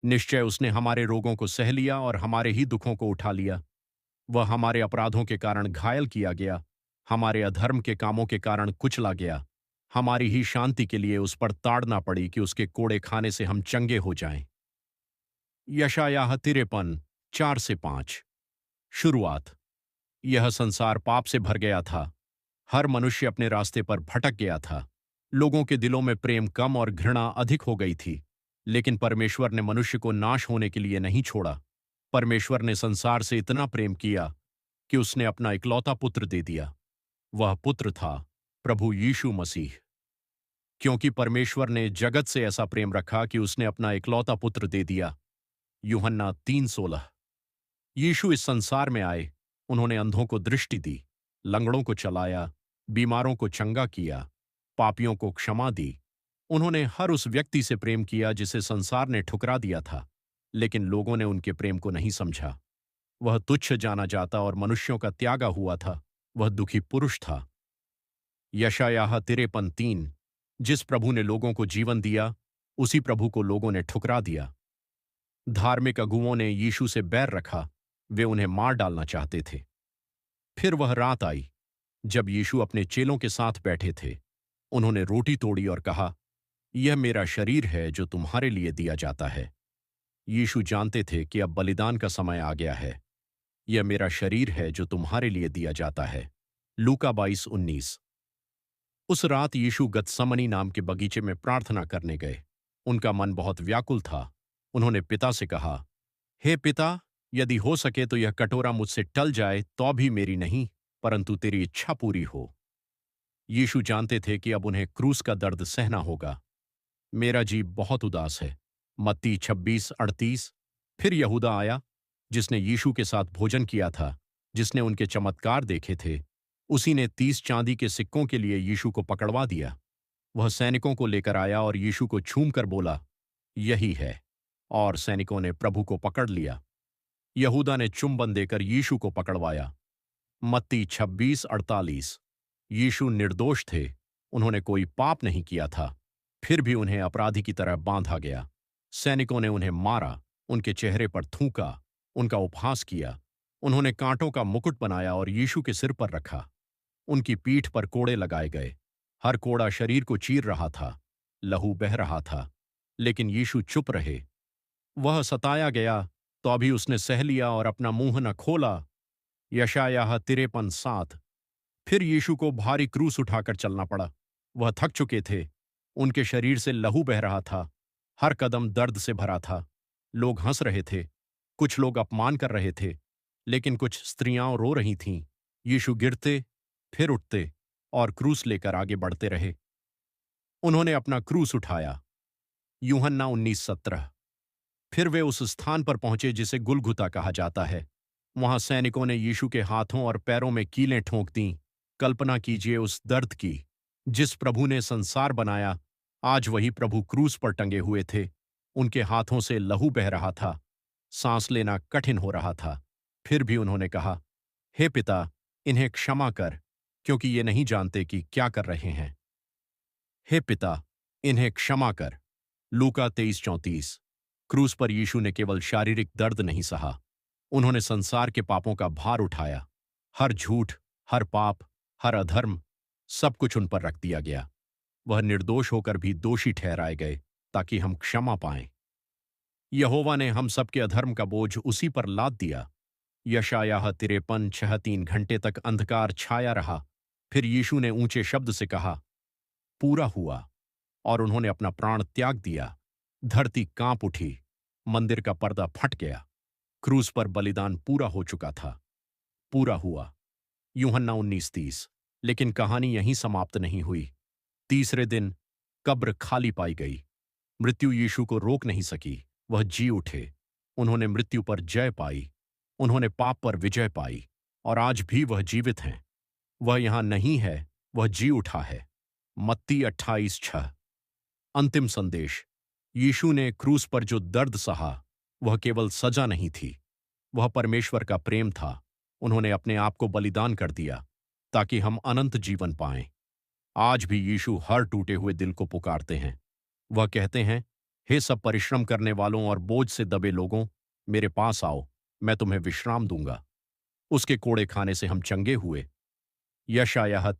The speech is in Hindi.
निश्चय उसने हमारे रोगों को सह लिया और हमारे ही दुखों को उठा लिया। वह हमारे अपराधों के कारण घायल किया गया, हमारे अधर्म के कामों के कारण कुचला गया। हमारी ही शांति के लिए उस पर ताड़ना पड़ी कि उसके कोड़े खाने से हम चंगे हो जाएं। यशायाह 53 4 से 5। शुरुआत। यह संसार पाप से भर गया था। हर मनुष्य अपने रास्ते पर भटक गया था। लोगों के दिलों में प्रेम कम और घृणा अधिक हो गई थी। लेकिन परमेश्वर ने मनुष्य को नाश होने के लिए नहीं छोड़ा। परमेश्वर ने संसार से इतना प्रेम किया कि उसने अपना इकलौता पुत्र दे दिया। वह पुत्र था प्रभु यीशु मसीह। क्योंकि परमेश्वर ने जगत से ऐसा प्रेम रखा कि उसने अपना इकलौता पुत्र दे दिया। यूहन्ना 3:16। यीशु इस संसार में आए। उन्होंने अंधों को दृष्टि दी, लंगड़ों को चलाया, बीमारों को चंगा किया, पापियों को क्षमा दी। उन्होंने हर उस व्यक्ति से प्रेम किया जिसे संसार ने ठुकरा दिया था, लेकिन लोगों ने उनके प्रेम को नहीं समझा। वह तुच्छ जाना जाता और मनुष्यों का त्यागा हुआ था। वह दुखी पुरुष था। यशायाह 53:3। जिस प्रभु ने लोगों को जीवन दिया, उसी प्रभु को लोगों ने ठुकरा दिया। धार्मिक अगुओं ने यीशु से बैर रखा। वे उन्हें मार डालना चाहते थे। फिर वह रात आई जब यीशु अपने चेलों के साथ बैठे थे। उन्होंने रोटी तोड़ी और कहा, यह मेरा शरीर है जो तुम्हारे लिए दिया जाता है। यीशु जानते थे कि अब बलिदान का समय आ गया है। यह मेरा शरीर है जो तुम्हारे लिए दिया जाता है। लूका 22:19। उस रात यीशु गतसमनी नाम के बगीचे में प्रार्थना करने गए। उनका मन बहुत व्याकुल था। उन्होंने पिता से कहा, हे पिता, यदि हो सके तो यह कटोरा मुझसे टल जाए, तो भी मेरी नहीं परंतु तेरी इच्छा पूरी हो। यीशु जानते थे कि अब उन्हें क्रूस का दर्द सहना होगा। मेरा जी बहुत उदास है। मत्ती 26:38। फिर यहूदा आया, जिसने यीशु के साथ भोजन किया था, जिसने उनके चमत्कार देखे थे। उसी ने 30 चांदी के सिक्कों के लिए यीशु को पकड़वा दिया। वह सैनिकों को लेकर आया और यीशु को छूम कर बोला, यही है। और सैनिकों ने प्रभु को पकड़ लिया। यहूदा ने चुंबन देकर यीशु को पकड़वाया। मत्ती 26:48। यीशु निर्दोष थे। उन्होंने कोई पाप नहीं किया था। फिर भी उन्हें अपराधी की तरह बांधा गया। सैनिकों ने उन्हें मारा, उनके चेहरे पर थूका, उनका उपहास किया। उन्होंने कांटों का मुकुट बनाया और यीशु के सिर पर रखा। उनकी पीठ पर कोड़े लगाए गए। हर कोड़ा शरीर को चीर रहा था। लहू बह रहा था, लेकिन यीशु चुप रहे। वह सताया गया तो अभी उसने सह लिया और अपना मुंह न खोला। यशायाह 53:7। फिर यीशु को भारी क्रूस उठाकर चलना पड़ा। वह थक चुके थे। उनके शरीर से लहू बह रहा था। हर कदम दर्द से भरा था। लोग हंस रहे थे, कुछ लोग अपमान कर रहे थे, लेकिन कुछ स्त्रियां रो रही थीं। यीशु गिरते, फिर उठते और क्रूस लेकर आगे बढ़ते रहे। उन्होंने अपना क्रूस उठाया। यूहन्ना 19:17। फिर वे उस स्थान पर पहुंचे जिसे गुलगुता कहा जाता है। वहां सैनिकों ने यीशु के हाथों और पैरों में कीलें ठोंक दीं। कल्पना कीजिए उस दर्द की। जिस प्रभु ने संसार बनाया, आज वही प्रभु क्रूस पर टंगे हुए थे। उनके हाथों से लहू बह रहा था। सांस लेना कठिन हो रहा था। फिर भी उन्होंने कहा, हे पिता, इन्हें क्षमा कर, क्योंकि ये नहीं जानते कि क्या कर रहे हैं। हे पिता, इन्हें क्षमा कर। लूका 23:34। क्रूस पर यीशु ने केवल शारीरिक दर्द नहीं सहा, उन्होंने संसार के पापों का भार उठाया। हर झूठ, हर पाप, हर अधर्म, सब कुछ उन पर रख दिया गया। वह निर्दोष होकर भी दोषी ठहराए गए ताकि हम क्षमा पाएं। यहोवा ने हम सबके अधर्म का बोझ उसी पर लाद दिया। यशायाह 53:6। 3 घंटे तक अंधकार छाया रहा। फिर यीशु ने ऊंचे शब्द से कहा, पूरा हुआ, और उन्होंने अपना प्राण त्याग दिया। धरती कांप उठी। मंदिर का पर्दा फट गया। क्रूस पर बलिदान पूरा हो चुका था। पूरा हुआ। यूहन्ना 19:30। लेकिन कहानी यहीं समाप्त नहीं हुई। तीसरे दिन कब्र खाली पाई गई। मृत्यु यीशु को रोक नहीं सकी। वह जी उठे। उन्होंने मृत्यु पर जय पाई। उन्होंने पाप पर विजय पाई, और आज भी वह जीवित हैं। वह यहां नहीं है, वह जी उठा है। मत्ती 28:6। अंतिम संदेश। यीशु ने क्रूस पर जो दर्द सहा, वह केवल सजा नहीं थी, वह परमेश्वर का प्रेम था। उन्होंने अपने आप को बलिदान कर दिया ताकि हम अनंत जीवन पाएं। आज भी यीशु हर टूटे हुए दिल को पुकारते हैं। वह कहते हैं, हे सब परिश्रम करने वालों और बोझ से दबे लोगों, मेरे पास आओ, मैं तुम्हें विश्राम दूंगा। उसके कोड़े खाने से हम चंगे हुए। यशायाह